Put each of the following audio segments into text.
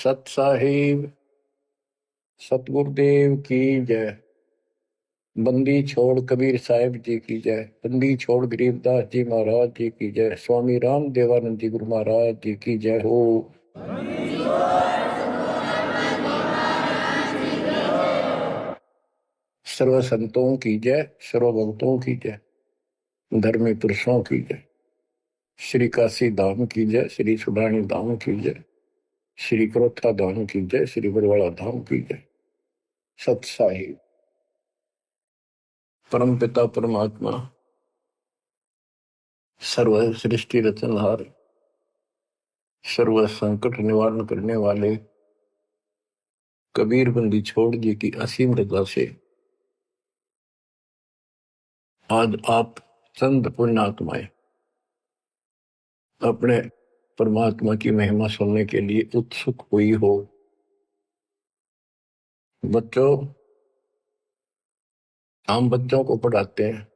सत साहिब सतगुरुदेव की जय। बंदी छोड़ कबीर साहिब जी की जय। बंदी छोड़ गरीबदास जी महाराज जी की जय। स्वामी राम देवानंद जी गुरु महाराज जी की जय हो। सर्व संतों की जय, सर्व भक्तों की जय, धर्मी पुरुषों की जय। श्री काशी धाम की जय, श्री सुडानी धाम की जय, श्री क्रोथा धाम की जय, श्री बरवाड़ा धाम की जय। सत साहिब परम पिता परमात्मा सर्व सृष्टि रचनहार, सर्व संकट निवारण करने वाले कबीर बंदी छोड़ जी की असीम रजा से आज आप चंद पुण्यात्माएं अपने परमात्मा की महिमा सुनने के लिए उत्सुक हुई हो। बच्चों, हम बच्चों को पढ़ाते हैं,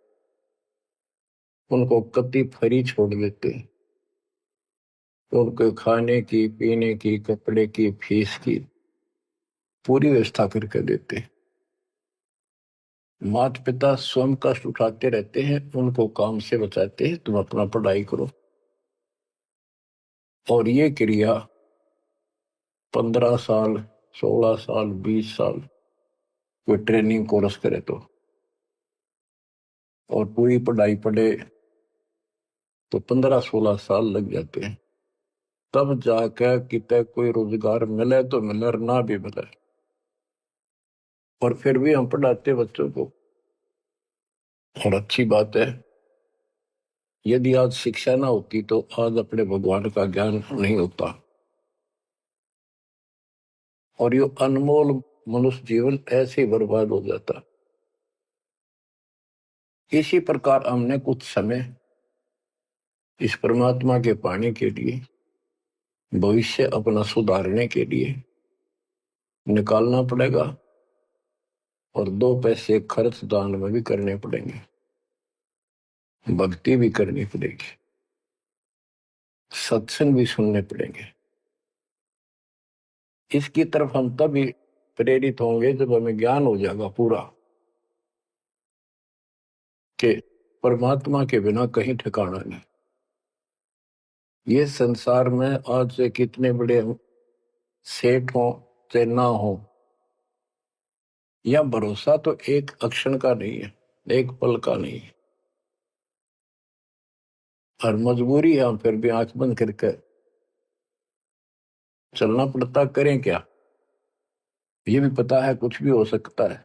उनको कति फ्री छोड़ देते हैं, उनको खाने की, पीने की, कपड़े की, फीस की पूरी व्यवस्था करके देते हैं। माता पिता स्वयं कष्ट उठाते रहते हैं, उनको काम से बचाते हैं, तुम अपना पढ़ाई करो। और ये क्रिया 15 साल, 16 साल, 20 साल कोई ट्रेनिंग कोर्स करे और पूरी पढ़ाई पढ़े तो 15-16 साल लग जाते हैं। तब जाकर कितने कोई रोजगार मिले तो मिले और ना भी मिले। और फिर भी हम पढ़ाते बच्चों को। और अच्छी बात है, यदि आज शिक्षा ना होती तो आज अपने भगवान का ज्ञान नहीं होता और ये अनमोल मनुष्य जीवन ऐसे ही बर्बाद हो जाता। इसी प्रकार हमने कुछ समय इस परमात्मा के पाने के लिए, भविष्य अपना सुधारने के लिए निकालना पड़ेगा और 2 पैसे खर्च दान में भी करने पड़ेंगे, भक्ति भी करनी पड़ेगी, सत्संग भी सुनने पड़ेंगे। इसकी तरफ हम तभी प्रेरित होंगे जब हमें ज्ञान हो जाएगा पूरा कि परमात्मा के बिना कहीं ठिकाना नहीं। ये संसार में आज से कितने बड़े सेठ हो चाहे ना हो, या भरोसा तो एक अक्षण का नहीं है, एक पल का नहीं है। और मजबूरी है, हम फिर भी आंख बंद करके चलना पड़ता। करें क्या? ये भी पता है कुछ भी हो सकता है।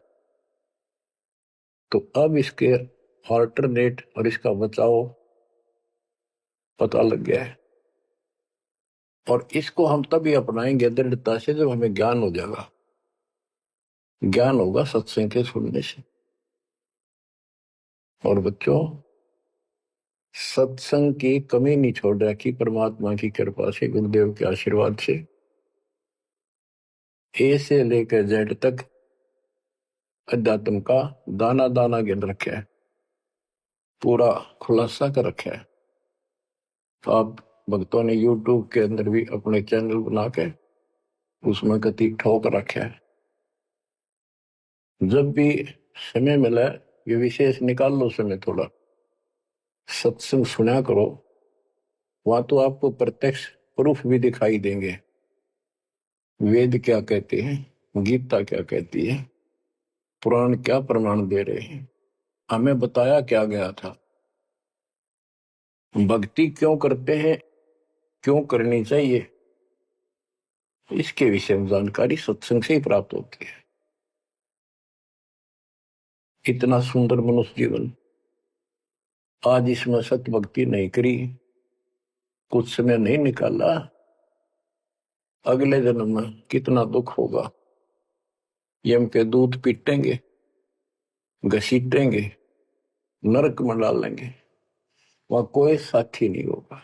तो अब इसके ऑल्टरनेट और इसका बचाव पता लग गया है और इसको हम तभी अपनाएंगे दृढ़ता से जब हमें ज्ञान हो जाएगा। ज्ञान होगा सत्संग के सुनने से। और बच्चों, सत्संग की कमी नहीं छोड़ रखी परमात्मा की कृपा से, गुरुदेव के आशीर्वाद से। ए से लेकर जेड तक अध्यात्म का दाना दाना गिन रखा है, पूरा खुलासा कर रखा है। तो आप भक्तों ने YouTube के अंदर भी अपने चैनल बना के उसमें कति ठोक रखा है। जब भी समय मिला ये विशेष निकाल लो समय, थोड़ा सत्संग सुना करो। वहां तो आपको प्रत्यक्ष प्रूफ भी दिखाई देंगे। वेद क्या कहते हैं, गीता क्या कहती है, पुराण क्या प्रमाण दे रहे हैं, हमें बताया क्या गया था, भक्ति क्यों करते हैं, क्यों करनी चाहिए, इसके विषय में जानकारी सत्संग से ही प्राप्त होती है। इतना सुंदर मनुष्य जीवन, आज इसमें सत्य भक्ति नहीं करी, कुछ समय नहीं निकाला, अगले जन्म में कितना दुख होगा। यम के दूध पीटेंगे, घसीटेंगे, नरक में डालेंगे, वहां कोई साथी नहीं होगा।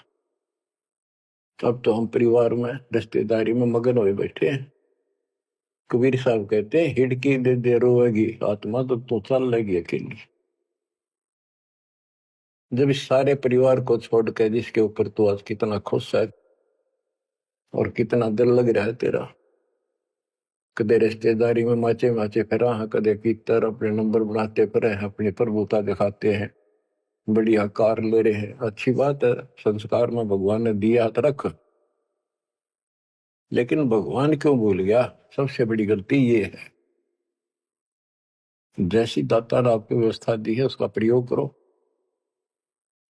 अब तो हम परिवार में, रिश्तेदारी में मगन हुए बैठे हैं। कबीर साहब कहते हैं, हिड़की दे दे रोएगी आत्मा तो तू चल लेगी अकेली। जब इस सारे परिवार को छोड़कर जिसके ऊपर तू आज कितना खुश है और कितना दिल लग रहा है तेरा, कदे रिश्तेदारी में माचे माचे फिरा है, कदे भीतर अपने नंबर बनाते फिरे हैं, अपनी प्रभुता दिखाते हैं, बढ़िया कार ले रहे हैं। अच्छी बात है, संस्कार में भगवान ने दिया तो रख, लेकिन भगवान क्यों भूल गया? सबसे बड़ी गलती ये है। जैसी दाता ने आपको व्यवस्था दी है उसका प्रयोग करो।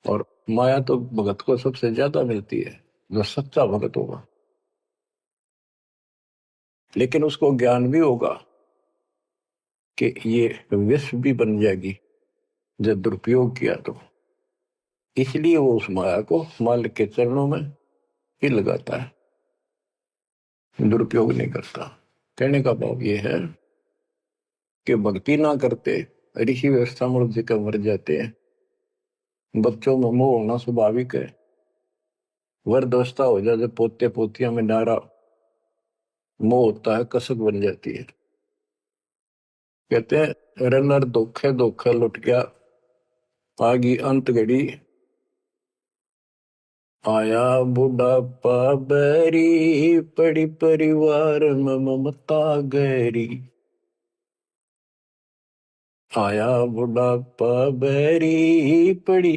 और माया तो भगत को सबसे ज्यादा मिलती है, जो सच्चा भगत होगा। लेकिन उसको ज्ञान भी होगा कि ये विष भी बन जाएगी जब दुरुपयोग किया तो। इसलिए वो उस माया को मालिक के चरणों में ही लगाता है, दुरुपयोग नहीं करता। कहने का भाव ये है कि भक्ति ना करते ऋषि व्यवस्था मूर्ति का मर जाते हैं। बच्चों में मोह होना स्वाभाविक है। वृद्धावस्था हो जाए, जब पोते पोतियां में नारा मोह होता है, कसक बन जाती है। कहते हैं रनर धोखे धोखे लुट गया, आगी अंत घड़ी, आया बुढ़ापा बैरी, पड़ी परिवार में ममता गहरी। आया बुढ़ापा बैरी, पड़ी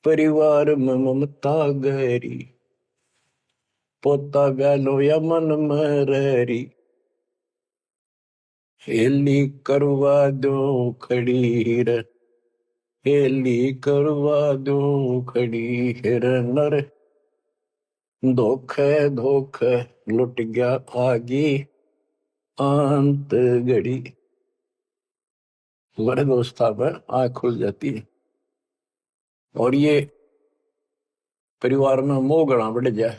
परिवार में ममता गहरी, पोता ब्यालो या मन मररी, हेली करवा दो खड़ी रे, हेली करवा दो खड़ी हिर नर, धोखे धोखे लुट गया आगी अंत घड़ी। वृद्धावस्था में आंख खुल जाती है। और ये परिवार में मोह गणा बढ़ जाए,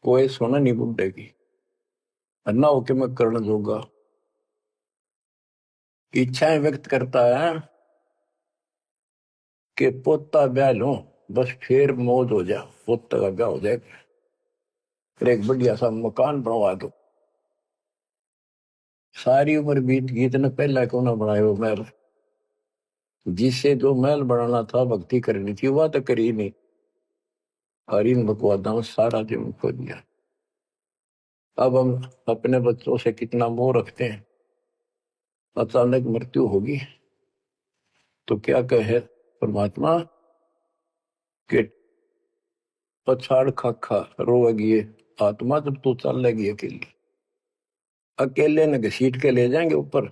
कोई सोना नहीं बुढ़ेगी, अन्ना होके मैं करण जोगा। इच्छाएं व्यक्त करता है कि पोता ब्याह लो, बस फिर मौज हो जा, पोता का ब्याह हो जाए, फिर एक बढ़िया सा मकान बनवा दो। सारी उम्र बीत गई, इतने पहला क्यों ना बनाए वो महल? जिससे जो महल बनाना था, भक्ति करनी थी, वह तो करी नहीं। और इन बकवादा में सारा जीवन खो दिया। अब हम अपने बच्चों से कितना मोह रखते हैं। अचानक मृत्यु होगी तो क्या कहे परमात्मा कि पछाड़ खा खा रोएगी ये आत्मा, जब तू चल लेगी अकेली। अकेले ने घसीट के ले जाएंगे ऊपर,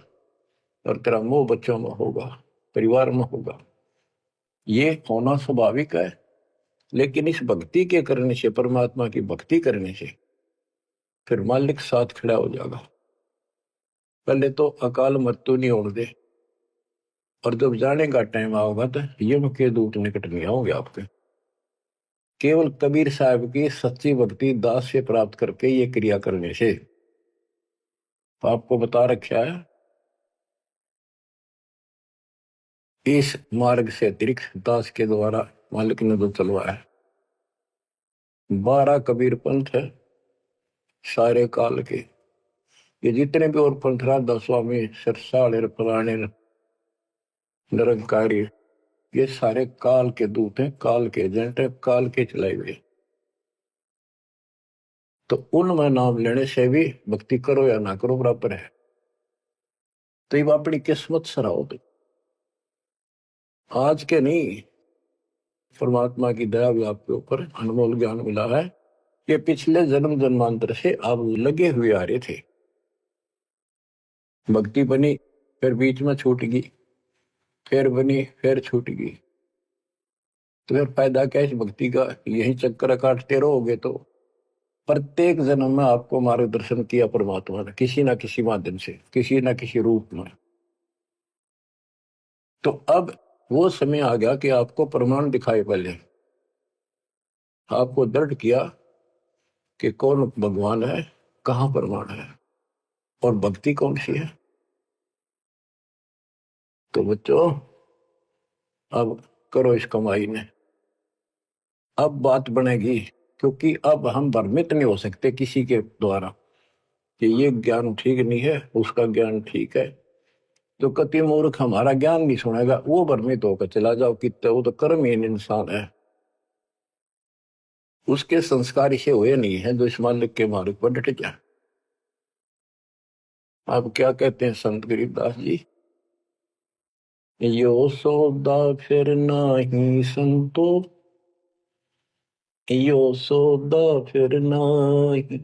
और तेरा मोह बच्चों में होगा, परिवार में होगा। ये होना स्वाभाविक है। लेकिन इस भक्ति के करने से, परमात्मा की भक्ति करने से, फिर मालिक साथ खड़ा हो जाएगा। पहले तो अकाल मृत्यु नहीं होने दे, और जब जाने का टाइम आओगा तो यम के दूत निकट नहीं आओगे आपके। केवल कबीर साहब की सच्ची भक्ति दास से प्राप्त करके ये क्रिया करने से, आपको बता रखा है इस मार्ग से अतिरिक्त दास के द्वारा मालिक ने जो चलवाया है। 12 कबीर पंथ है सारे काल के। ये जितने भी और पंथ राधा स्वामी, सरसाल, फलाने, निरंकारी, ये सारे काल के दूत हैं, काल के एजेंट हैं, काल के चलाए हुए। तो उनमें नाम लेने से भी भक्ति करो या ना करो बराबर है। तो ये अपनी किस्मत सराहो। तो आज के नहीं, परमात्मा की दया भी आपके ऊपर अनमोल ज्ञान मिला है। ये पिछले जन्म जन्मांतर से आप लगे हुए आ रहे थे। भक्ति बनी, फिर बीच में छूट गई, फिर बनी, फिर छूट गई। तो फिर फायदा क्या इस भक्ति का? यही चक्कर काटते रहोगे तो प्रत्येक जन्म में आपको मार्गदर्शन किया परमात्मा ने, किसी ना किसी माध्यम से, किसी ना किसी रूप में। तो अब वो समय आ गया कि आपको प्रमाण दिखाई। पहले आपको दृढ़ किया कि कौन भगवान है, कहां प्रमाण है, और भक्ति कौन सी है। तो बच्चों, अब करो इस कमाई ने। अब बात बनेगी, क्योंकि अब हम भ्रमित नहीं हो सकते किसी के द्वारा कि ये ज्ञान ठीक नहीं है, उसका ज्ञान ठीक है। तो कति मूर्ख हमारा ज्ञान नहीं सुनेगा, वो भ्रमित होकर चला जाओ कितने, वो तो कर्महीन इंसान है, उसके संस्कार इसे हुए नहीं है जो इस मालिक के मार्ग पर डट जाए। अब क्या कहते हैं संत गरीबदास जी, यो सौदा फिर नाही संतो, यो सौदा फिर नाही,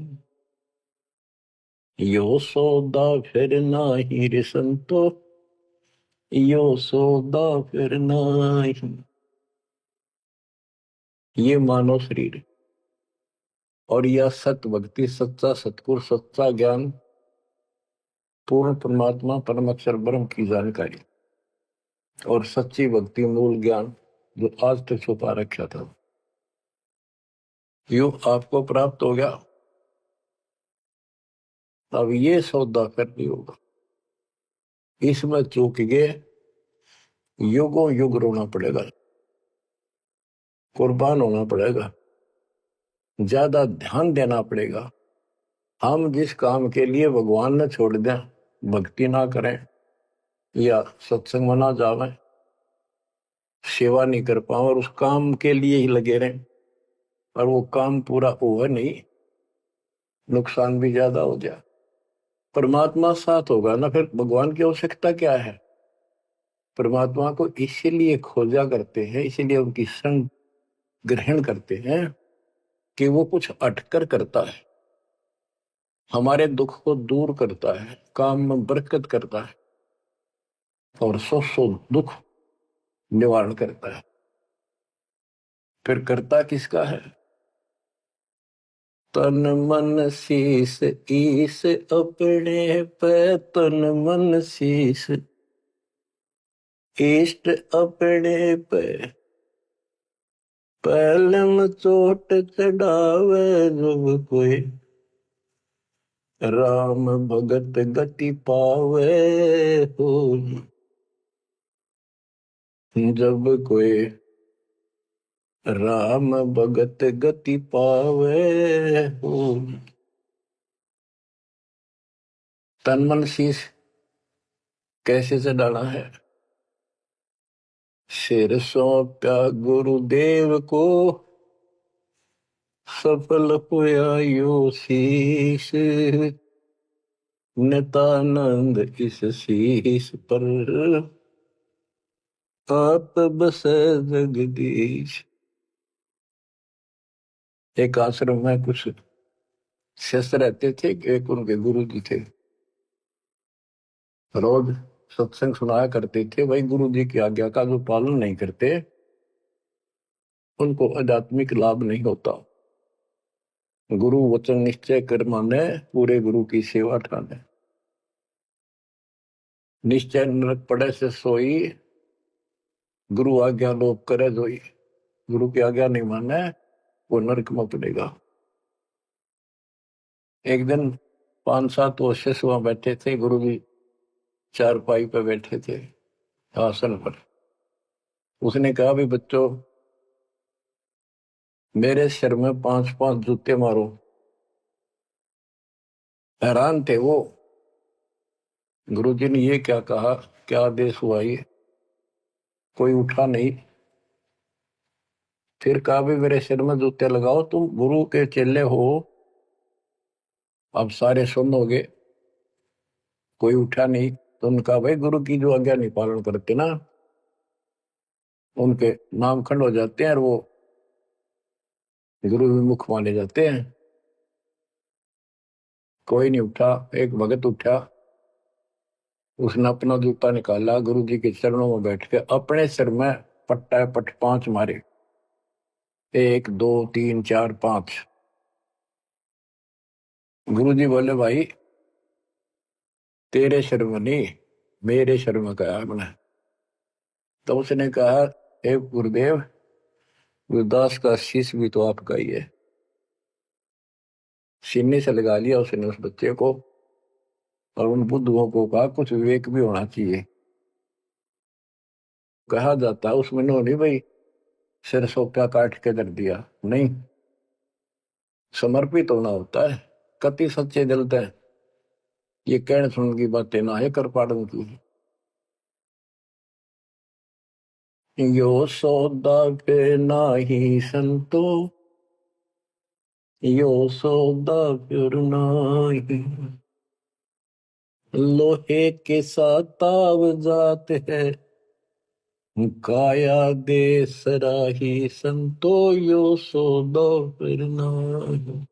यो सौदा फिर नाही रे संतो, यो सौदा फिर नाही। ये मानव शरीर और यह सत भक्ति, सच्चा सतगुर, सच्चा ज्ञान, पूर्ण परमात्मा परम अक्षर ब्रह्म की जानकारी और सच्ची भक्ति मूल ज्ञान जो आज तक छुपा रखा था, यो आपको प्राप्त हो गया। अब ये सौदा करनी होगा, इसमें चूक गए युगों युग रोना पड़ेगा, कुर्बान होना पड़ेगा, ज्यादा ध्यान देना पड़ेगा। हम जिस काम के लिए भगवान ने छोड़ दें, भक्ति ना करें या सत्संग में ना जावे, सेवा नहीं कर पाओ और उस काम के लिए ही लगे रहें और वो काम पूरा हुआ नहीं, नुकसान भी ज्यादा हो जाए, परमात्मा साथ होगा ना, फिर भगवान की आवश्यकता क्या है। परमात्मा को इसीलिए खोजा करते हैं, इसीलिए उनकी संग ग्रहण करते हैं कि वो कुछ अटकर करता है, हमारे दुख को दूर करता है, काम में बरकत करता है और सौ दुख निवारण करता है। फिर करता किसका है? तन मन शीस ईस अपने पे, तन मन शीस इष्ट अपने पे, पहलम चोट चढ़ावे जब कोई, राम भगत गति पावे हो, जब कोई राम भगत गति पावे हो। तन मन शीश कैसे से डाला है? सिर सौंपा गुरुदेव को, सफल हुआ यो शीश, नितानंद इस शीश पर आप बसे जगदीश। एक आश्रम में कुछ शिष्य रहते थे, एक उनके गुरु जी थे, रोज सत्संग सुनाया करते थे। भाई गुरु जी की आज्ञा का जो पालन नहीं करते उनको आध्यात्मिक लाभ नहीं होता। गुरु वचन निश्चय कर माने, पूरे गुरु की सेवा ठाने, निश्चय नरक पड़े से सोई, गुरु आज्ञा लोप करे जोई। गुरु की आज्ञा नहीं माने वो नरक में पड़ेगा। एक दिन 5-7 वो शिष्य वहां बैठे थे, गुरु जी चारपाई पे बैठे थे आसन पर। उसने कहा भी बच्चों, मेरे सिर में 5-5 जूते मारो। हैरान थे वो, गुरु जी ने ये क्या कहा, क्या आदेश हुआ ये? कोई उठा नहीं। फिर कहा भी मेरे सिर में जूते लगाओ, तुम गुरु के चेले हो, अब सारे सुनोगे। कोई उठा नहीं। तो उनका भाई गुरु की जो आज्ञा नहीं पालन करते ना, उनके नाम खंड हो जाते हैं और वो गुरु विमुख माने जाते हैं। कोई नहीं उठा। एक भगत उठा, उसने अपना जूता निकाला, गुरु जी के चरणों में बैठ के अपने सिर में पट्टा पट 5 मारे। 1 2 3 4 5। गुरु जी बोले भाई तेरे सिर में नहीं, मेरे सिर में कहा मैंने। तो उसने कहा हे गुरुदेव, गुरुदास का शीश भी तो आपका ही है। सीने से लगा लिया उसने उस बच्चे को और उन बुद्धुओं को कहा कुछ विवेक भी होना चाहिए। कहा जाता है उसमें नहीं भाई सिर सोप्या काट के दर दिया, नहीं, समर्पित होना होता है। कति सच्चे दिलते हैं, ये कहने सुन की बातें ना है कर पाड़न की। यो सौदा पे नाही संतो, यो सौदा फिर नाही, लोहे के साथ ताव जात है, काया दे सराही संतो यो सौदो फिर नाहि।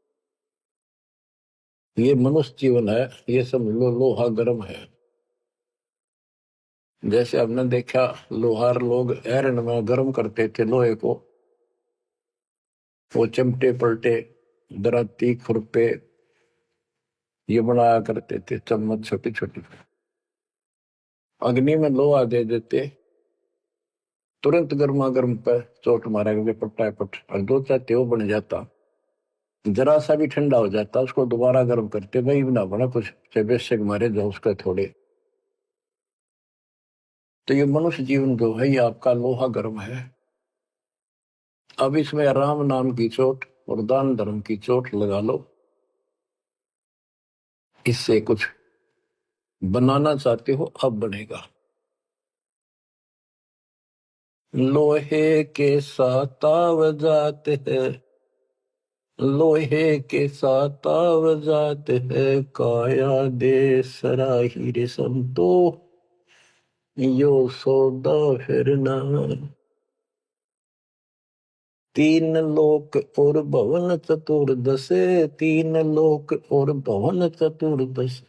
ये मनुष्य जीवन है, ये सब लोहा गर्म है। जैसे हमने देखा लोहार लोग एरन में गर्म करते थे लोहे को, वो चिमटे पलटे दराती खुरपे ये बनाया करते थे, चम्मच छोटी छोटी अग्नि में लोहा दे देते, तुरंत गर्मा गर्म पर चोट मारेंगे पट्टा पट, और दो चाहते वो बन जाता, जरा सा भी ठंडा हो जाता उसको दोबारा गर्म करते, भाई ना बना कुछ से बेशक मारे जो उसका थोड़े। तो ये मनुष्य जीवन जो है ये आपका लोहा गर्म है। अब इसमें राम नाम की चोट और दान धर्म की चोट लगा लो, इससे कुछ बनाना चाहते हो अब बनेगा। लोहे के साथ ताव जाते हैं, लोहे के साथ ताव जाते हैं, काया दे सराही रे संतो यो सौदा फिर ना। तीन लोक और भवन चतुर्दश, तीन लोक और भवन चतुर्दश,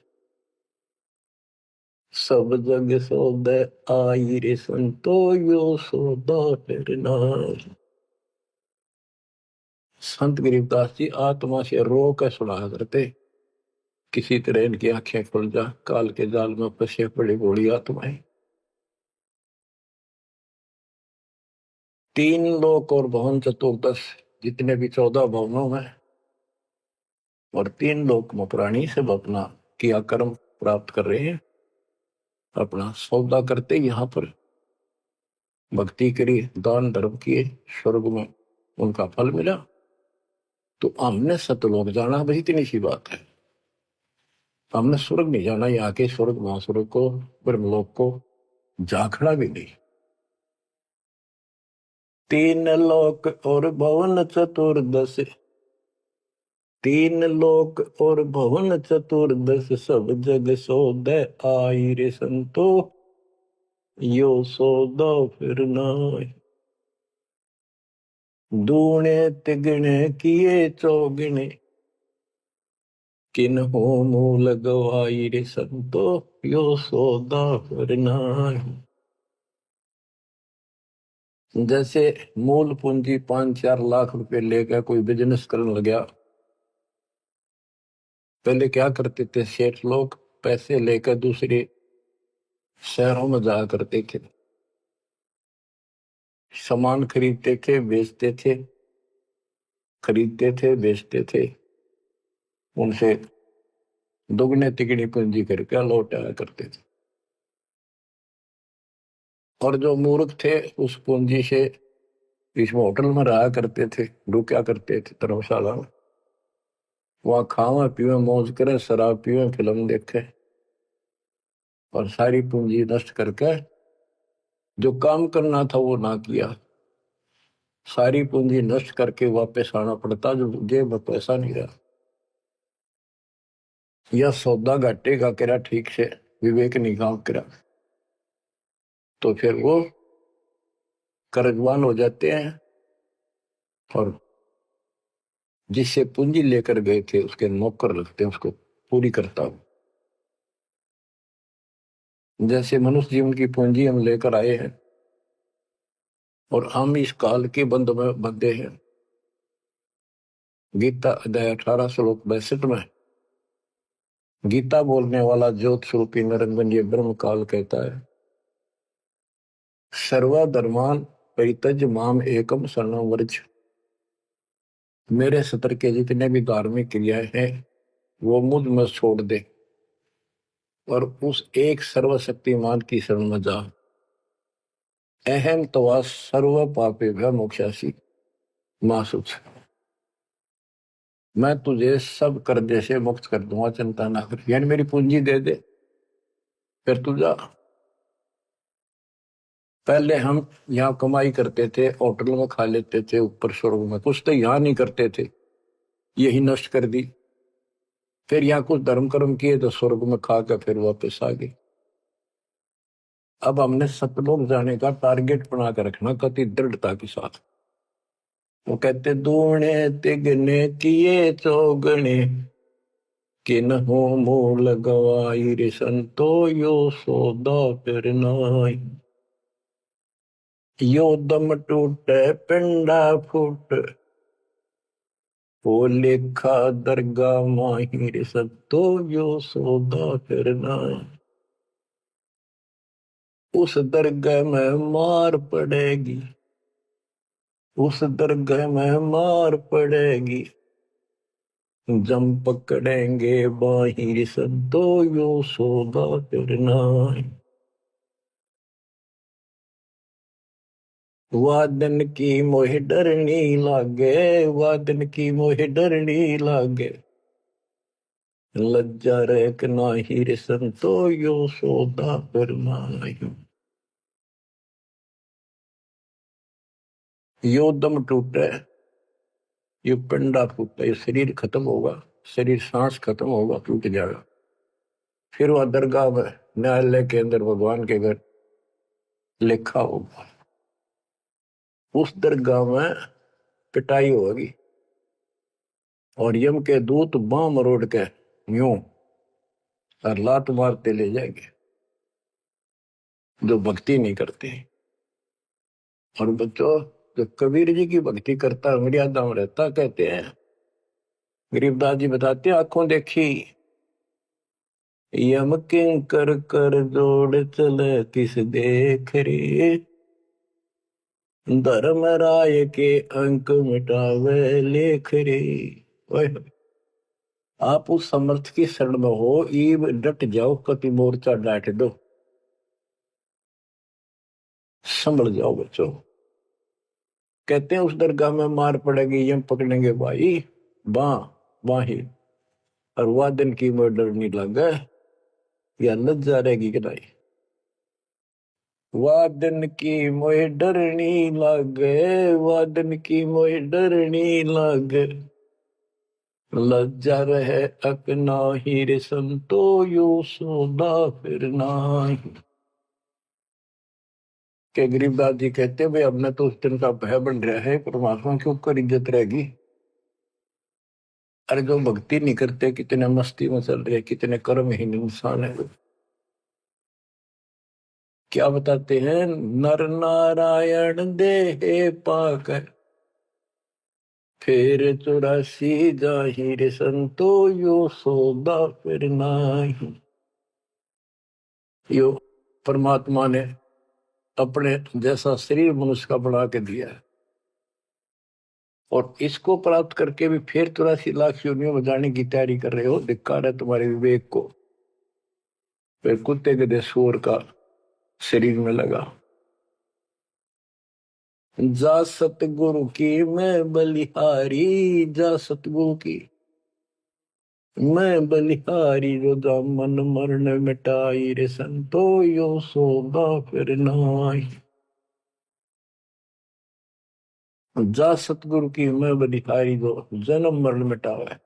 सब जग सौदे आई रे संतो यो सौदा फिर नाहि। संत गरीबदास जी आत्मा से रो कर सुना करते, किसी तरह इनकी आंखें खुल जा, काल के जाल में फंसे पड़ी बूढ़ी आत्माएं। तीन लोक और भवन चतुर्दश, जितने भी 14 भवनों में और तीन लोक में प्राणी सब अपना किया कर्म प्राप्त कर रहे हैं, अपना सौदा करते यहाँ पर भक्ति करी, दान धर्म किए, स्वर्ग में उनका फल मिला, तो हमने सतलोक जाना भाई इतनी सी बात है। हमने स्वर्ग नहीं जाना, यहाँ के स्वर्ग महास्वर्ग को ब्रह्मलोक को झांकना भी नहीं। तीन लोक और भवन चतुर्दश, तीन लोक और भवन चतुर्दश, सब जग सौदे आई रे संतो यो सौदा फिर नाहि। दूने तिगने किए चौगने, किन हो मूल गवाई रे संतो यो सौदा फिर नाहि। जैसे मूल पूंजी 5-4 लाख रुपए लेकर कोई बिजनेस करने लगा, पहले क्या करते थे सेठ लोग, पैसे लेकर दूसरे शहरों में जाया करते थे, सामान खरीदते थे बेचते थे, खरीदते थे बेचते थे, उनसे दुगने तिगनी पूंजी करके लौट आया करते थे। और जो मूर्ख थे उस पूंजी से इसमें होटल में रहा करते थे, रुका करते थे धर्मशाला में, वहां खावे पीवे मौज करे, शराब पीवे फिल्म देखे, और सारी पूंजी नष्ट करके जो काम करना था वो ना किया, सारी पूंजी नष्ट करके वापस आना पड़ता, जो जेब में पैसा नहीं रहा। यह सौदा घाटे का करा ठीक से, विवेक नहीं काम करा, तो फिर वो कर्जवान हो जाते हैं, और जिससे पूंजी लेकर गए थे उसके नौकर लगते हैं, उसको पूरी करता हूं। जैसे मनुष्य जीवन की पूंजी हम लेकर आए हैं और हम इस काल के बंध में बंधे हैं। गीता अध्याय 18 श्लोक 62 में गीता बोलने वाला ज्योत स्वरूपी निरंजन ये ब्रह्म काल कहता है, सर्वधर्मान परित्यज माम एकम शरणं व्रज। मेरे सत्र के जितने भी धार्मिक क्रियाएं हैं वो मुझ में छोड़ दे और उस एक सर्वशक्तिमान की शरण में जा। अहम तवा सर्व पापे भय मोक्षासी मासुच। मैं तुझे सब कर्जे से मुक्त कर दूंगा, चिंता ना कर, यानी मेरी पूंजी दे दे फिर तू जा। पहले हम यहाँ कमाई करते थे, होटल में खा लेते थे, ऊपर स्वर्ग में कुछ तो यहाँ नहीं करते थे, यही नष्ट कर दी। फिर यहाँ कुछ धर्म कर्म किए तो स्वर्ग में खा के फिर वापस आ गई। अब हमने सतलोक जाने का टारगेट बना कर रखना कति दृढ़ता के साथ। वो कहते दूने तिगने किए चौगने किन हो मूल गवाई रे संतो यो सौदा फिर नाई। यो दम टूटे पिंडा फूट वो लेखा दरगाह माहिर संतो यो सौदा फिर नाई। उस दरगाह में मार पड़ेगी, उस दरगाह में मार पड़ेगी, जम पकड़ेंगे बाहिर सदो यो सौदा करना। वादन की मोह डरनी लागे, वादन की मोह डरनी लागे, लज्जा रेक नाहिर संतो यो सौदा करना। यो दम टूटे, ये पिंडा फूटा, ये शरीर खत्म होगा, शरीर सांस खत्म होगा, टूट जाएगा। फिर वह दरगाह में न्यायालय के अंदर भगवान के घर लिखा होगा। उस दरगाह में पिटाई होगी और यम के दूत बां मरोड़ के यूं और लात मारते ले जाएंगे जो भक्ति नहीं करते। और बच्चों, जो कबीर जी की भक्ति करता है मर्यादा में रहता, कहते हैं गरीबदास जी बताते हैं, आंखों देखी यम किंकर कर जोड़ चले किस देख रे, धर्म राय के अंक मिटावे लेख रे। आप उस समर्थ की शरण में हो, ईब डट जाओ, कति मोर्चा डांट दो, संभल जाओ बच्चों। कहते हैं उस दरगाह में मार पड़ेगी, यम पकड़ेंगे भाई बाही, और वादन की मोह डरनी लगे, या लज्जा रहेगी कि नहीं। वादन की मोह डरनी लगे, वादन की मोह डरनी लगे, लज्जा रहे अकना हीरे संतो यो सौदा फिर नाही। के गरीबदास जी कहते भाई हमने तो उस दिन का भय बन रहा है, परमात्मा के ऊपर इज्जत रहेगी। अरे जो भक्ति नहीं करते कितने मस्ती में चल रहे, कितने कर्महीन इंसान है। क्या बताते हैं, नर नारायण देह पाक फिर 84 जाहिर संतो यो सौदा फिर नाही। यो परमात्मा ने अपने जैसा शरीर मनुष्य का बना के दिया है, और इसको प्राप्त करके भी फिर 84 लाख योनियों में जाने की तैयारी कर रहे हो। धिक्कार है तुम्हारे विवेक को। फिर कुत्ते गधे सूअर का शरीर में लगा। जा सतगुरु की मैं बलिहारी, जा सतगुरु की मैं बलिहारी, जो दामन मरण मिटाई रे संतो यो सौदा फिर नाई। जा सतगुरु की मैं बलिहारी, जो जन्म मरण मिटावे।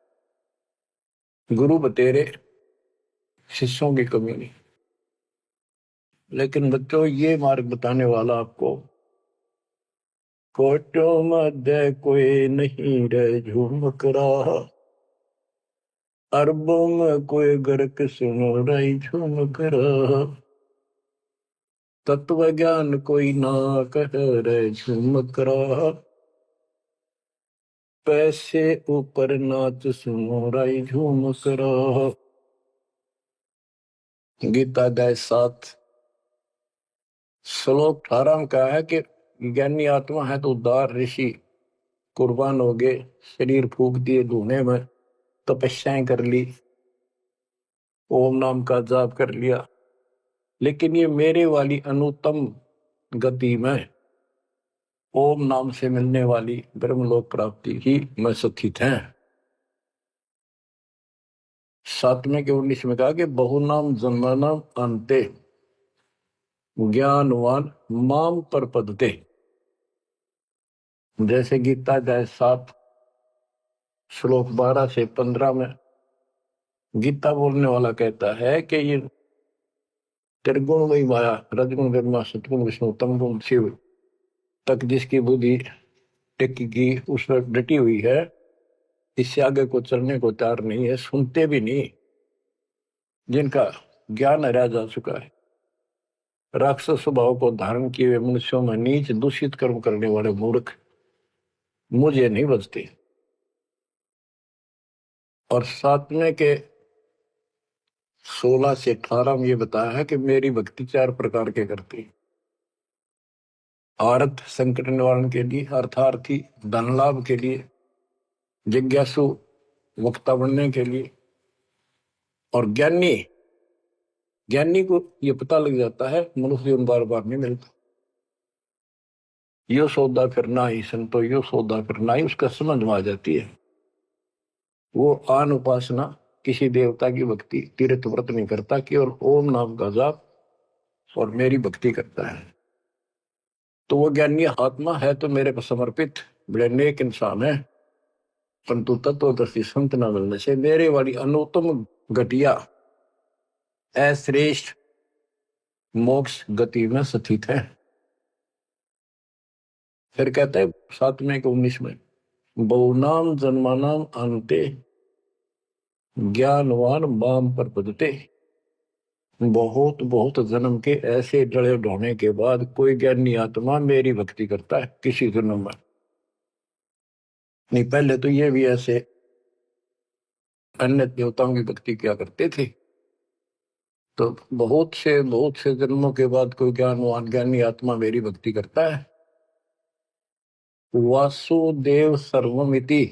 गुरु बतेरे, शिष्यों की कमी नहीं। लेकिन बच्चों, ये मार्ग बताने वाला आपको, कोटों मध्य कोई नहीं रे झुमक रहा, अरबों में कोई गर्क सुनो रही झुमक रहा, तत्व ज्ञान कोई ना कह रे झुमक रहा, पैसे ऊपर नाच सुनो रही झुमक रहा। गीता अध्याय 7 श्लोक 18 में कहा है कि ज्ञानी आत्मा है तो उदार ऋषि कुर्बान हो गए, शरीर फूक दिए धुएं में, तपस्याएं कर ली, ओम नाम का जाप कर लिया, लेकिन ये मेरे वाली अनुत्तम गति में ओम नाम से मिलने वाली ब्रह्मलोक प्राप्ति ही में सुखित हैं। 7वें के 19 में कहा कि बहुनाम जन्मनाम अंते ज्ञानवान माम पर पदते। जैसे गीता अध्याय 7 श्लोक 12 से 15 में गीता बोलने वाला कहता है कि ये त्रिगुण वही माया, रजगुण ब्रह्मा, सतगुण विष्णु, तमगुण शिव तक जिसकी बुद्धि टिकी उस पर डटी हुई है, इससे आगे को चलने को तैयार नहीं है, सुनते भी नहीं। जिनका ज्ञान हरा जा चुका है, राक्षस स्वभाव को धारण किए हुए मनुष्यों में नीच दूषित कर्म करने वाले मूर्ख मुझे नहीं बचते। और सातवें के 16 से 18 में ये बताया है कि मेरी भक्ति 4 प्रकार के करती। अर्थ संकट निवारण के लिए, अर्थार्थी धन लाभ के लिए, जिज्ञासु वक्ता बनने के लिए, और ज्ञानी ज्ञानी को ये पता लग जाता है मनुष्य जीवन बार बार नहीं मिलता। यो सौदा करना ही संतो, यो सौदा करना ही उसका समझ में आ जाती है। वो आन उपासना, किसी देवता की भक्ति, तीर्थ व्रत नहीं करता, केवल ओम नाम का जाप और मेरी भक्ति करता है। तो वो ज्ञानी आत्मा है तो मेरे को समर्पित बड़े नेक इंसान है, परंतु तत्वदर्शी संत न मिलने से मेरे वाली अनुत्तम घटिया अश्रेष्ठ मोक्ष गति में स्थित है। फिर कहते हैं 7वें के 19 में, बहुनाम जन्मानाम अंते ज्ञानवान माम पर पदते। बहुत बहुत जन्म के ऐसे डले ढोने के बाद कोई ज्ञानी आत्मा मेरी भक्ति करता है किसी जन्म में। नहीं, पहले तो ये भी ऐसे अन्य देवताओं की भक्ति क्या करते थे। तो बहुत से जन्मों के बाद कोई ज्ञानवान ज्ञानी आत्मा मेरी भक्ति करता है। वासुदेव सर्वमिति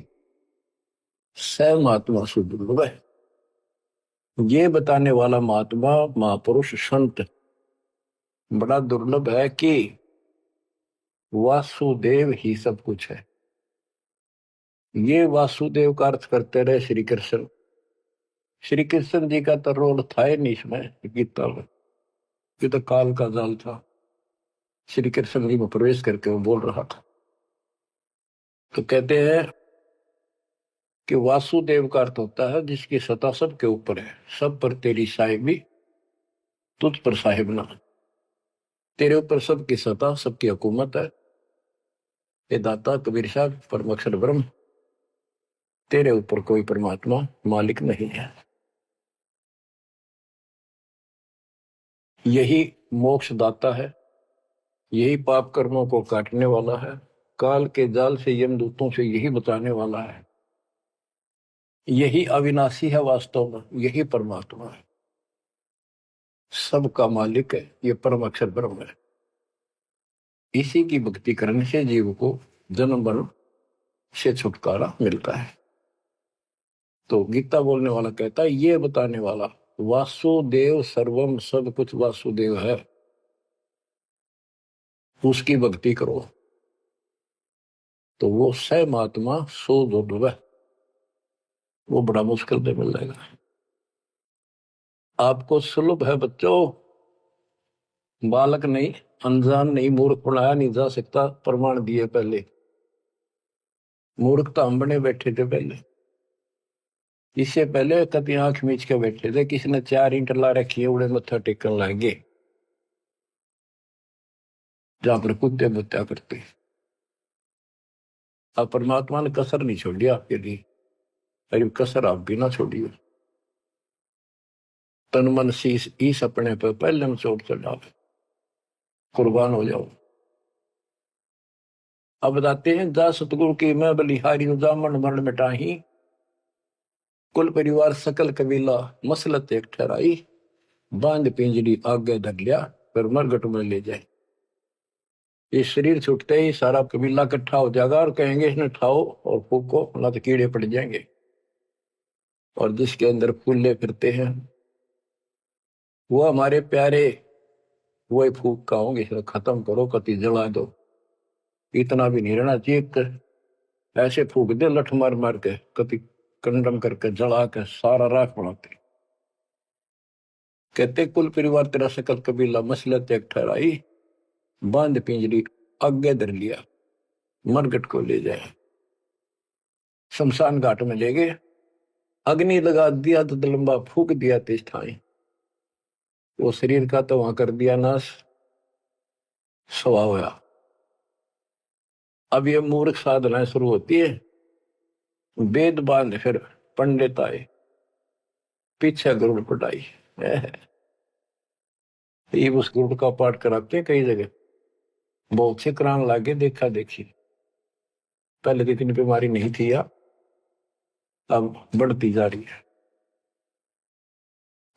स महात्मा सुदुर्लभ है। ये बताने वाला महात्मा महापुरुष संत बड़ा दुर्लभ है कि वासुदेव ही सब कुछ है। ये वासुदेव का अर्थ करते रहे श्री कृष्ण। श्री कृष्ण जी का तो रोल था ही नहीं इसमें गीता में, ये तो काल का जाल था। श्री कृष्ण जी में प्रवेश करके वो बोल रहा था। तो कहते हैं कि वासुदेव का अर्थ होता है जिसकी सत्ता सबके ऊपर है, सब पर तेरी साहिबी, तुझ पर साहिब ना। तेरे ऊपर सबकी सत्ता, सबकी हुकूमत है। ये दाता कबीर साहब परम अक्षर ब्रह्म, तेरे ऊपर कोई परमात्मा मालिक नहीं है। यही मोक्ष दाता है, यही पाप कर्मों को काटने वाला है, काल के जाल से यमदूतों से यही बचाने वाला है। यही अविनाशी है, वास्तव में यही परमात्मा है, सबका मालिक है, ये परम अक्षर ब्रह्म है। इसी की भक्ति करने से जीव को जन्म मरण से छुटकारा मिलता है। तो गीता बोलने वाला कहता है, ये बताने वाला वासुदेव सर्वम, सब कुछ वासुदेव है, उसकी भक्ति करो तो वो स महात्मा सो दुर्लभ है, वो बड़ा मुश्किल से मिल जाएगा। आपको सुलभ है बच्चों, बालक नहीं, अनजान नहीं, मूर्ख पढ़ाया नहीं जा सकता, प्रमाण दिए पहले। मूर्ख तो हम बने बैठे थे पहले, इससे पहले कभी आंख मीच के बैठे थे, किसी ने 4 ईंट ला रखी है, उड़े मत्था टेकन लगे जहां पर कुत्ते बत्या करते। अब परमात्मा ने कसर नहीं छोड़ी आपके लिए, अरे कसर आप भी ना छोड़िए। तन मन शीश ईस अपने पर पहले में चोट चढ़ाओ, कुर्बान हो जाओ। अब बताते हैं, जा सतगुरु की मैं बलिहारी जामन मरण मिटाही, कुल परिवार सकल कबीला मसलत एक ठहराई, बांध पिंजरी आगे धर लिया, फिर मरगट में ले जाए। ये शरीर छूटते ही सारा कबीला इकट्ठा हो जाएगा और कहेंगे इसने ठाओ और फूको, ना तो कीड़े पड़ जाएंगे। और जिसके अंदर फूले फिरते हैं वो हमारे प्यारे, वही फूक का होंगे, खत्म करो, कति जला दो। इतना भी नहीं रहना चाहिए, ऐसे फूक दे लठ मार मार के, कति कंडम करके जला के सारा राख बनाते। कहते कुल परिवार तेरा सकल कबीला मसलत एक ठहराई, बांध पिंजरी आगे धर लिया, मरगट को ले जाए, शमशान घाट में ले गए। अग्नि लगा दिया तो लंबा फूक दिया तेज ठाई, वो शरीर का तो वहां कर दिया नाश, सवा होया। अब ये मूर्ख साधना शुरू होती है, वेद बांध फिर पंडित आए, पीछे गरुड़ पटाई। ये उस गरुड़ का पाठ कराते हैं कई जगह, बहुत से करान लागे, देखा देखी। पहले तो इतनी बीमारी नहीं थी या अब बढ़ती जा रही है।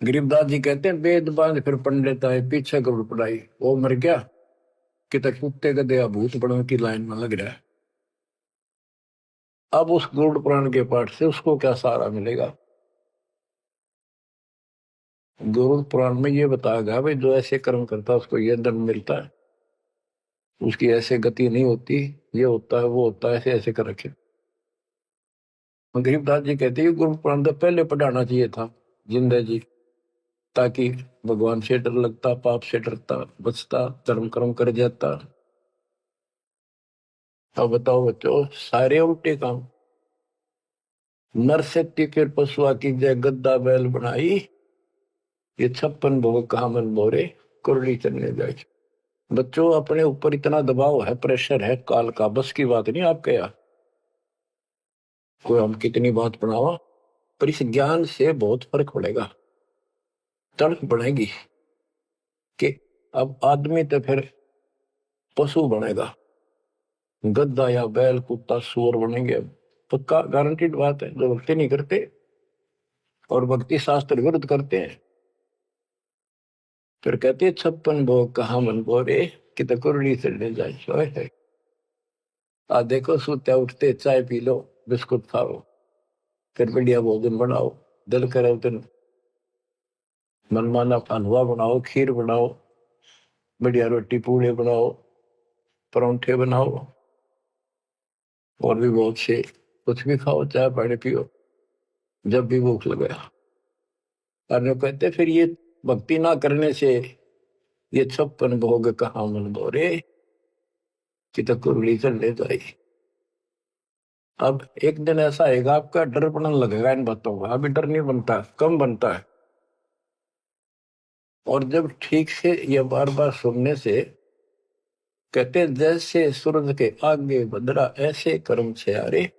गरीबदास जी कहते हैं वेद बांध फिर पंडित आए, पीछे गरुड़ पटाई। वो मर गया कि तक कुत्ते गधे भूत बड़ों की लाइन में लग रहा है। अब उस गरुड़ पुराण के पाठ से उसको क्या सहारा मिलेगा? गरुड़ पुराण में ये बताया गया भाई जो ऐसे कर्म करता है उसको ये दंड मिलता है, उसकी ऐसे गति नहीं होती, ये होता है वो होता है, ऐसे ऐसे कर रखे। गरीबदास जी कहते हैं गुरु पुराण तो पहले पढ़ाना चाहिए था जिंदा जी, ताकि भगवान से डर लगता, पाप से डरता, बचता, धर्म कर्म कर जाता। अब बताओ बच्चों, सारे उल्टे काम। नर शक्ति के पशुआ की जय गद्दा बैल बनाई, ये 56 भोग कहा मन बोरे, कुरली चलने जाए। बच्चों अपने ऊपर इतना दबाव है, प्रेशर है काल का, बस की बात नहीं आपके यहाँ। कोई हम कितनी बात बनावा, पर इस ज्ञान से बहुत फर्क पड़ेगा, तड़प बढ़ेगी कि अब आदमी तो फिर पशु बनेगा, गद्दा या बैल कुत्ता सुअर बनेंगे। पक्का गारंटीड बात है। जो भक्ति नहीं करते और भक्ति शास्त्र विरुद्ध करते हैं, फिर कहते हैं 56 भोग कहा मन बोरे, कि तो कुरली चढ़ने जाए है। आ देखो सोते उठते चाय पी लो, बिस्कुट खाओ, फिर बढ़िया भोजन बनाओ, दिल करे तो मनमाना हलवा बनाओ, खीर बनाओ, बढ़िया रोटी पूड़े बनाओ, परोंठे बनाओ, और भी बहुत से कुछ भी खाओ, चाय पानी पियो जब भी भूख लगे। और जो कहते फिर ये भक्ति ना करने से ये 56 भोग कहाँ मन बोरे, कि तो कुरली चढ़ने जाए। अब एक दिन ऐसा आएगा आपका डर बनने लगेगा इन बातों का, अभी डर नहीं बनता, कम बनता है। और जब ठीक से ये बार बार सुनने से, कहते हैं जैसे सूरज के आगे बदरा ऐसे कर्म से आरे,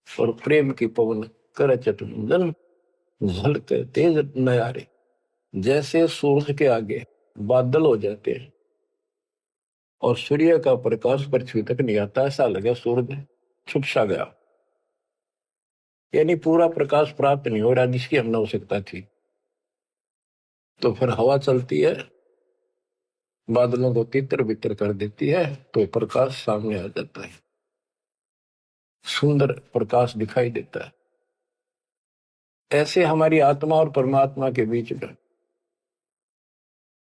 और प्रेम की पवन कर चतुंजन झलके तेज नयारे। जैसे सूरज के आगे बादल हो जाते हैं और सूर्य का प्रकाश पृथ्वी तक नहीं आता, ऐसा लगे सूरज छुप सा गया, यानी पूरा प्रकाश प्राप्त नहीं हो रहा जिसकी हमने आवश्यकता थी। तो फिर हवा चलती है, बादलों को तितर बितर कर देती है, तो प्रकाश सामने आ जाता है, सुंदर प्रकाश दिखाई देता है। ऐसे हमारी आत्मा और परमात्मा के बीच में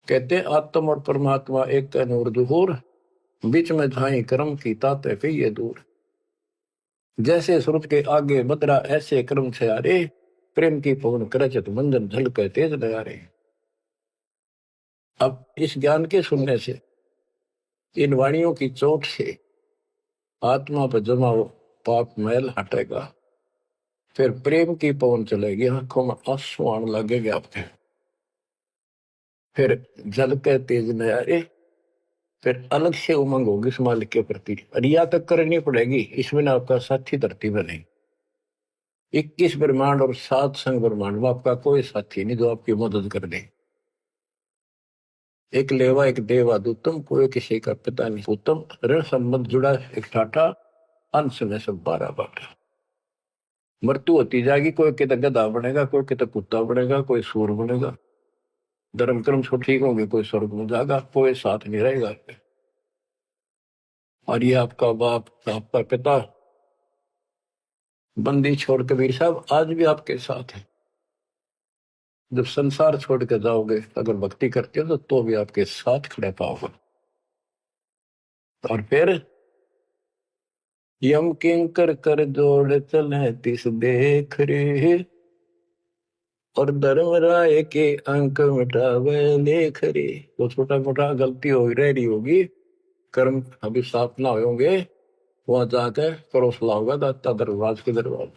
कहते हैं आत्मा और परमात्मा एक का नूर दुहूर, बीच में झाई कर्म की ताते पे ये दूर। जैसे सूरज के आगे बदरा ऐसे कर्म से आरे, प्रेम की पवन करचत मंजन झलके तेज नयारे। अब इस ज्ञान के सुनने से, इन वाणियों की चोट से आत्मा पर जमा हो पाप मैल हटेगा, फिर प्रेम की पवन चलेगी, आंखों में आंसू आने लगेगा आपके, फिर जल के तेज नयारे, फिर अलग से उमंग होगी इस मालिक के प्रति। रिया तक करनी पड़ेगी, इसमें ना आपका साथी धरती में नहीं। 21 ब्रह्मांड और 7 संग ब्रह्मांड में आपका कोई साथी नहीं जो आपकी मदद कर दे। एक लेवा एक देवा दूतम, कोई किसी का पिता नहीं पूतम, ऋण संबंध जुड़ा एक ठाठा, अंश में सब 12 बाटा। मृत्यु होती जाएगी, कोई कितना गधा बनेगा, कोई कितना कुत्ता बनेगा, कोई सूर बनेगा, धर्म कर्म सब ठीक होंगे, कोई स्वर्ग में जाएगा, कोई साथ नहीं रहेगा। और ये आपका बाप, आपका पिता, बंदी छोड़ कबीर साहब आज भी आपके साथ है। जब संसार छोड़ के जाओगे, अगर भक्ति करते हो तो भी आपके साथ खड़े पाओगे। और फिर यम किंकर कर जोड़ चले तिस देख रे, और धर्म राय के अंक मिटावे लेख रे। तो छोटा मोटा गलती हो रही होगी, कर्म अभी साफ ना होंगे, वहां जाके परोस लाओगा दाता दरबार के दरबार।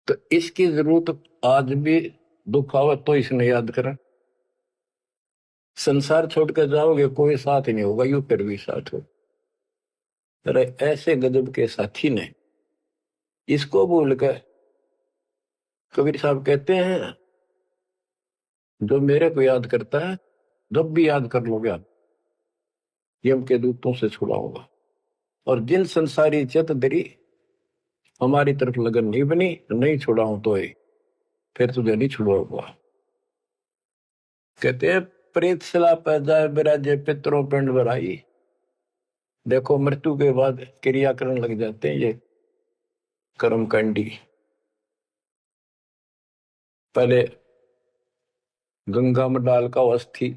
तो इसकी जरूरत आज भी दुख आवे तो इसने याद करें। संसार छोड़ कर जाओगे कोई साथ ही नहीं होगा, यू फिर भी साथ हो। अरे ऐसे गजब के साथी ने इसको भूल कर, कबीर साहब कहते हैं जो मेरे को याद करता है, जब भी याद कर लोगे आप, यम के दूतों से छुड़ाऊंगा। और जिन संसारी चित दरी हमारी तरफ लगन नहीं बनी, नहीं छुड़ाऊं तो फिर तुझे नहीं छुड़ाऊंगा। कहते हैं प्रेत शिला पर जाए बिराजे पितरों पिंड भराई। देखो मृत्यु के बाद क्रियाकरण लग जाते हैं ये कर्मकांडी। पहले गंगा में डाल का अस्थि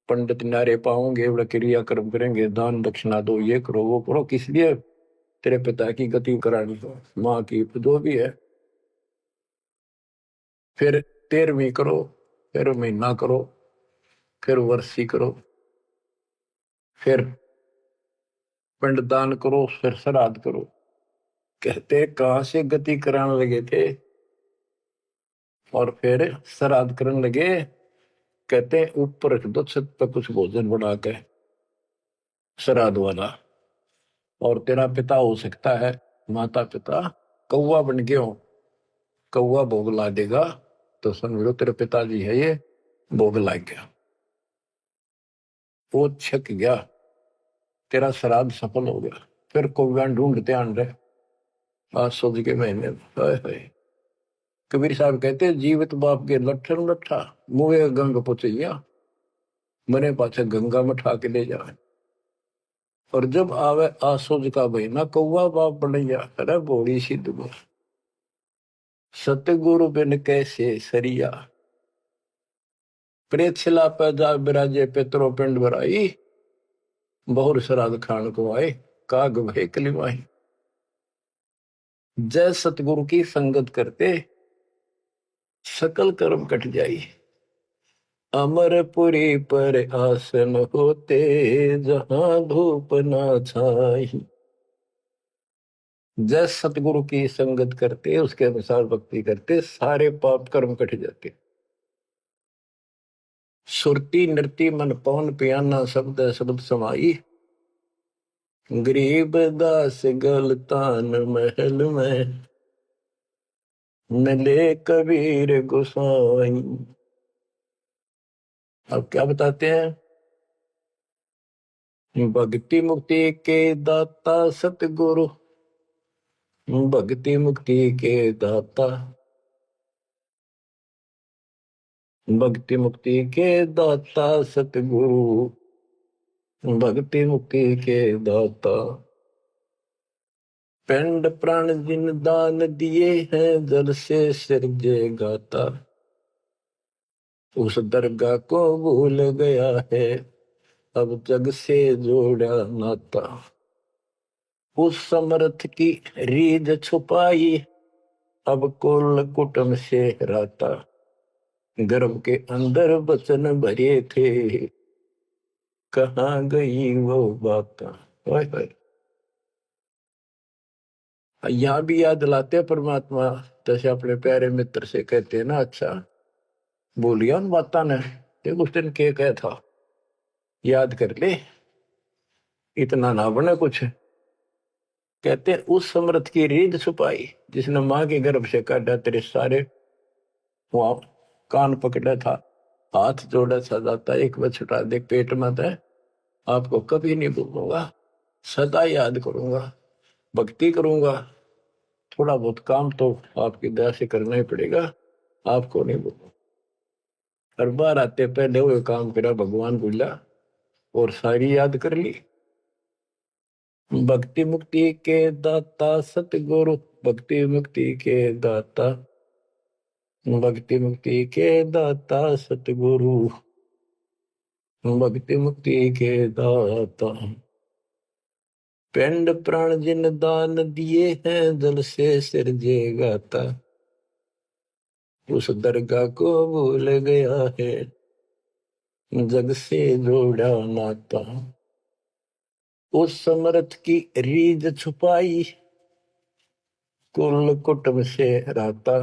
पंडित नारे पाओगे, बड़ा क्रियाक्रम करेंगे, दान दक्षिणा दो, ये करो वो करो, किस लिए? तेरे पिता की गति करानी हो, माँ की, जो भी है। फिर 13वीं करो, फिर महीना करो, फिर वर्षी करो, फिर पिंडदान करो, फिर श्राद्ध करो। कहते कहां से गति कराने लगे थे और फिर श्राद्ध करने लगे। कहते ऊपर रख दो छत पर कुछ भोजन बना के श्राद्ध वाला, और तेरा पिता हो सकता है, माता पिता कौवा बन गए हो, कौवा भोग ला देगा तो समझ लो तेरे पिताजी है ये, भोग ला गया, वो छक गया, तेरा श्राद्ध सफल हो गया। फिर कौवा ढूंढते आन रहे आज सोच के महीने। हाय हाय। कबीर साहब कहते हैं जीवित बाप के लट्ठन लट्ठा मुँह गंग पुचैया, मरे पाछे गंगा में ठा के ले जाए। और जब आवे आसोज का महीना कौवा बाप बनैया। अरे बोली सिद्ध बोल सतगुरु बिन कैसे सरिया, प्रेत शिला पर जा बिराजे पितरों पिंड भराई, बहुर श्राद्ध खान को आए, काग भय कलिमाई। जय सतगुरु की संगत करते सकल कर्म कट जाई, अमरपुरी पर आसन होते जहां धूप ना छाई। जय सतगुरु की संगत करते, उसके अनुसार भक्ति करते, सारे पाप कर्म कट जाते। सुरती नृति मन पवन पियाना शब्द शब्द समाई, गरीब दास गलतान महल में मिले कबीर गोसाई। अब क्या बताते हैं? भक्ति मुक्ति के दाता सतगुरु, भक्ति मुक्ति के दाता, भक्ति मुक्ति के दाता सतगुरु, भक्ति मुक्ति के दाता। पिंड प्राण जिन दान दिए हैं, जल से सिरजे गाता, उस दरगाह को भूल गया है, अब जग से जोड़ा नाता। उस समर्थ की रीझ छुपाई, अब कुल कुटुंब से राता, गर्भ के अंदर वचन भरे थे, कहाँ गई वो बात। यहाँ भी याद दिलाते हैं परमात्मा, जैसे अपने प्यारे मित्र से कहते हैं ना, अच्छा बोलिया उन बाता ने, देख उस दिन क्या कहा था, याद कर ले, इतना ना बने कुछ। कहते उस समर्थ की रीढ़ छुपाई, जिसने माँ के गर्भ से काटा, तेरे सारे वहां कान पकड़ा था, हाथ जोड़ा था, जाता एक बार छुटा दे पेट में था, आपको कभी नहीं भूलूंगा, सदा याद करूंगा, भक्ति करूंगा। थोड़ा बहुत काम तो आपकी दया से करना ही पड़ेगा, आपको नहीं भूलूंगा। हर बार आते पहले वो काम करा, भगवान बोला और सारी याद कर ली। भक्ति मुक्ति के दाता सतगुरु, भक्ति मुक्ति के दाता, भक्ति मुक्ति के दाता सतगुरु, भक्ति मुक्ति के दाता। पिंड प्राण जिन दान दिए हैं, जल से सिरजे गाता, उस दरगाह को भूल गया है, जग से जोड़ा नाता। उस समर्थ की रीझ छुपाई, कुल कुटुंब से रहता,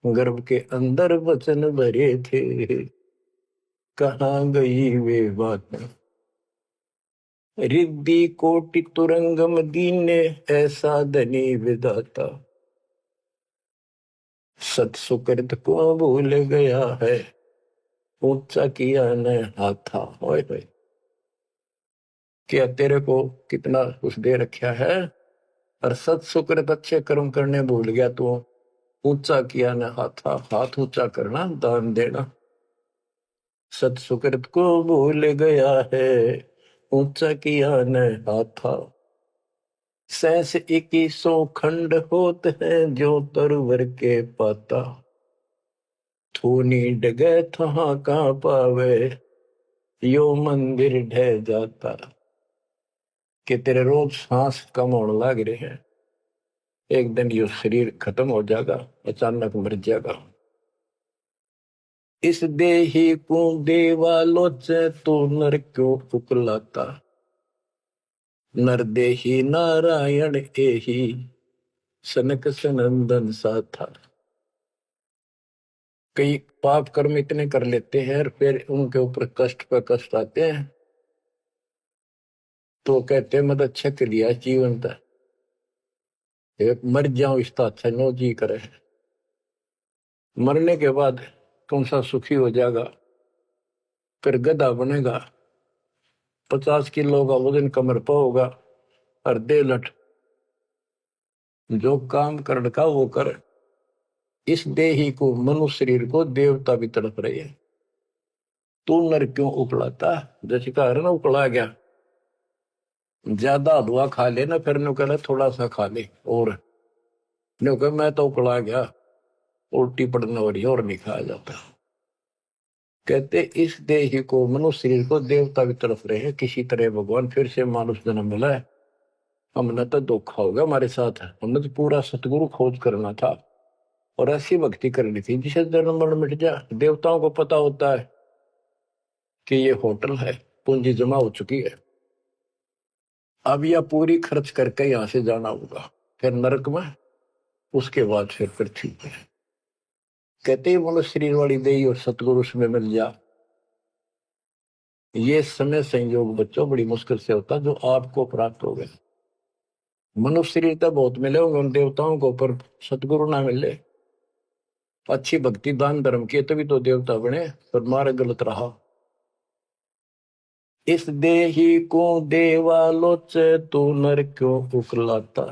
गर्भ के अंदर वचन भरे थे, कहाँ गई वे बातें। रिद्धि कोटि तुरंगम दीने, ऐसा धनी विधाता, सत सुकृत को भूल गया है, ऊंचा किया न हाथा। होए होए, क्या तेरे को कितना कुछ दे रखा है, और सत सुकृत अच्छे कर्म करने भूल गया तू। ऊंचा किया न हाथा, हाथ ऊंचा करना, दान देना। सत सुकृत को भूल गया है, ऊंचा किया न हाथा। सहस 2100 खंड होत है, जो तरवर के पाता। थूनी डगे थहा का पावे, यो मंदिर ढह जाता। कि तेरे रोज सांस कम होने लग रहे हैं, एक दिन यो शरीर खत्म हो जाएगा, अचानक मर जाएगा। इस देही को देवालोचे, तो नर क्यों उकलाता। नर देही नारायण एही, सनक सनंदन सा था। कई पाप कर्म इतने कर लेते हैं और फिर उनके ऊपर कष्ट पर कष्ट आते हैं, तो कहते हैं मत अच्छा कर लिया जीवन था, मर जाओ इसका अच्छा नो जी करे। मरने के बाद कौन सा सुखी हो जाएगा, फिर गधा बनेगा, 50 किलो का वजन कमर पर होगा, और दे लट जो काम कर का वो कर। इस देही को, मनुष्य शरीर को देवता भी तड़प रहे हैं, तू नर क्यों उकलाता। जैसे कह रहे ना उकला गया, ज्यादा हलवा खा ले ना, फिर नु कहना थोड़ा सा खा ले, और नु कह मैं तो उकला गया, उल्टी पड़ने वाली और नहीं खाया जाता। कहते इस देह को, मनुष्य शरीर को देवता भी तरफ रहे हैं, किसी तरह भगवान फिर से मानुष जन्म मिला है। हमने तो धोखा होगा हमारे साथ, हमने तो पूरा सतगुरु खोज करना था और ऐसी भक्ति करनी थी जिसे जन्म मरण मिट जाए। देवताओं को पता होता है कि ये होटल है, पूंजी जमा हो चुकी है, अब यह पूरी खर्च करके यहां से जाना होगा, फिर नरक में, उसके बाद फिर पृथ्वी पे। कहते ही मनुष्य शरीर वाली देही और सतगुरु में मिल जा। ये समय संयोग बच्चों बड़ी मुश्किल से होता जो आपको प्राप्त हो गए। मनुष्य शरीर तो बहुत मिले होंगे उन देवताओं को, पर सतगुरु ना मिले, अच्छी भक्ति दान धर्म किए तभी तो देवता बने, पर मार्ग गलत रहा। इस देही को देवालोचे, तू नर क्यों उकलाता।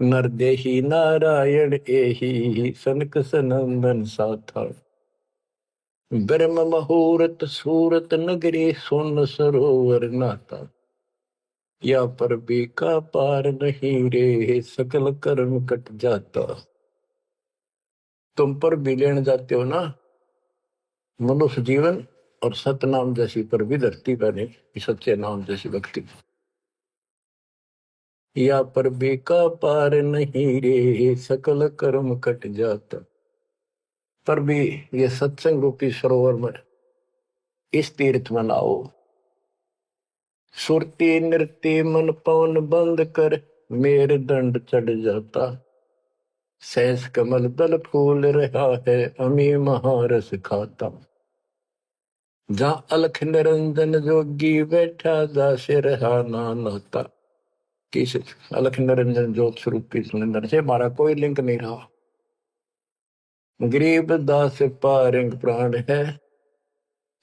नर देही नारायण एही, सनक सनंदन साथा। ब्रह्म मुहूर्त सूरत नगरी, सुन सरोवर नाता। या पर भी का पार नहीं रे, सकल कर्म कट जाता। तुम पर भी लेने जाते हो ना मनुष्य जीवन और सतनाम जैसी पर भी धरती बने, सच्चे नाम जैसी भक्ति। या पर भी का पार नहीं रे, सकल कर्म कट जाता। पर भी ये सत्संग रूपी सरोवर में, इस तीर्थ में लाओ। सुरती नृत्य मन पवन बंद कर, मेरे दंड चढ़ जाता। सहस कमल दल फूल रहा है, अमी महारस खाता। जहाँ अलख निरंजन जोगी बैठा, दासे रहा नाता। किस अलख निरंजन ज्योत स्वरूप की सुंदर से हमारा कोई लिंक नहीं रहा। गरीब दास पारंग प्राण है,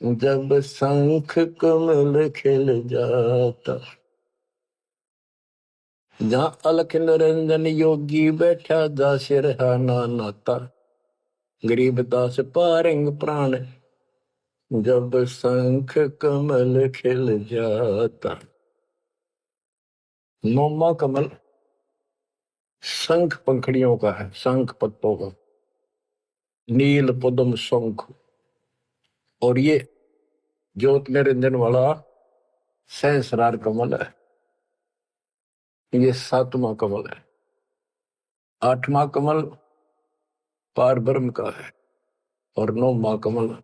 जब शंख कमल खिल जाता। जहाँ अलख निरंजन योगी बैठा, दासे रहा नाता। गरीब दास पारंग प्राण, जब शंख कमल खिल जाता। नौमा कमल शंख पंखड़ियों का है, शंख पत्तों का, नील पद्म शंख। और ये ज्योत निरंजन वाला सहस्रार कमल है, ये 7वां कमल है। 8वां कमल पार ब्रह्म का है, और 9वां कमल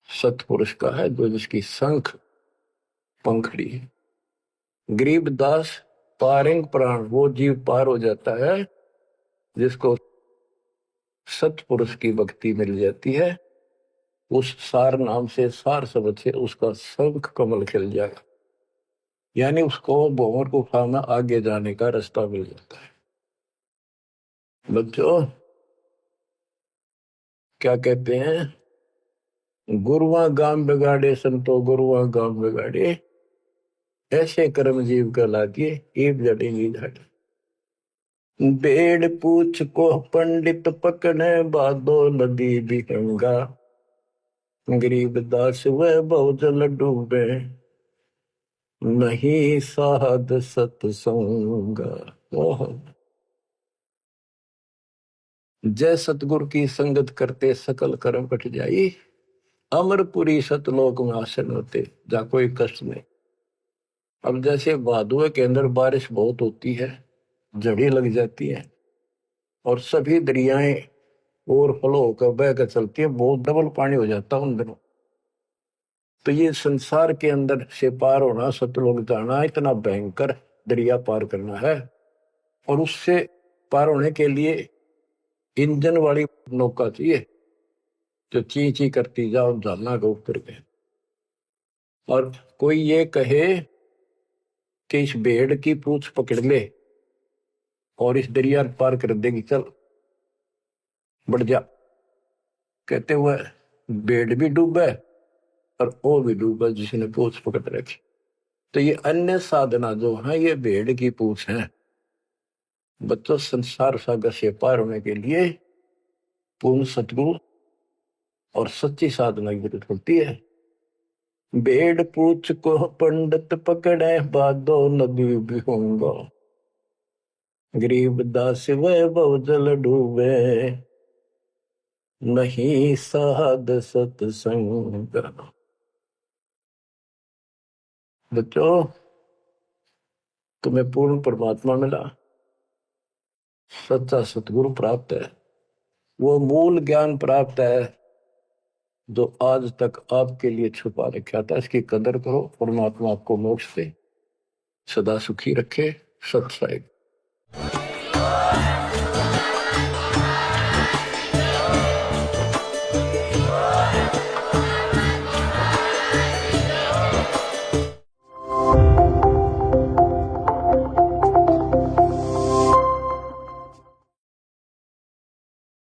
सतपुरुष का है, जो जिसकी शंख पंखड़ी है। गरीब दास पारंग प्राण वो जीव पार हो जाता है जिसको सतपुरुष की भक्ति मिल जाती है। उस सार नाम से, सार शब्द से उसका शंख कमल खिल जाएगा, यानी उसको भंवर गुफा में आगे जाने का रास्ता मिल जाता है। बच्चों क्या कहते हैं, गुरुआ गाम बिगाड़े संतो गुरुआ गाम बिगाड़े, ऐसे कर्म जीव का लागे एक जड़ेगी झाड़ी। बेड़ पूछ को पंडित पकड़े बादो नदी बिहंगा, गरीब दास वह बहुजल डूबे नहीं साध सत्संग। जय सतगुरु की संगत करते सकल कर्म कट जाई, अमरपुरी सतलोक में आसन होते जा कोई कष्ट नहीं। अब जैसे भादुए के अंदर बारिश बहुत होती है, जड़ी लग जाती है और सभी दरियाएं ओवरफ्लो होकर बह कर चलती है, बहुत डबल पानी हो जाता है उन दिनों। तो ये संसार के अंदर से पार होना, सतलोक जाना, इतना भयंकर दरिया पार करना है। और उससे पार होने के लिए इंजन वाली नौका चाहिए जो ची ची करती जाओ, जाना के ऊपर के। और कोई ये कहे कि इस भेड़ की पूंछ पकड़ ले और इस दरिया पार कर देगी, चल बढ़ जा, कहते हुए भेड़ भी डूबे और वो भी डूबा जिसने पूंछ पकड़ रखी। तो ये अन्य साधना जो है ये भेड़ की पूंछ है। बच्चों संसार सागर से पार होने के लिए पूर्ण सतगुरु और सच्ची साधना की जरूरत होती है। भेड़ पूछ को पंडित पकड़े बादो नदी भी होंगे, गरीब दास वह बहुजल डूबे नहीं साध सत्संग। बच्चों तुम्हें पूर्ण परमात्मा मिला, सच्चा सतगुरु प्राप्त है, वो मूल ज्ञान प्राप्त है जो आज तक आपके लिए छुपा रखा था। इसकी कदर करो, परमात्मा आपको मोक्ष दे, सदा सुखी रखे। सत्संग।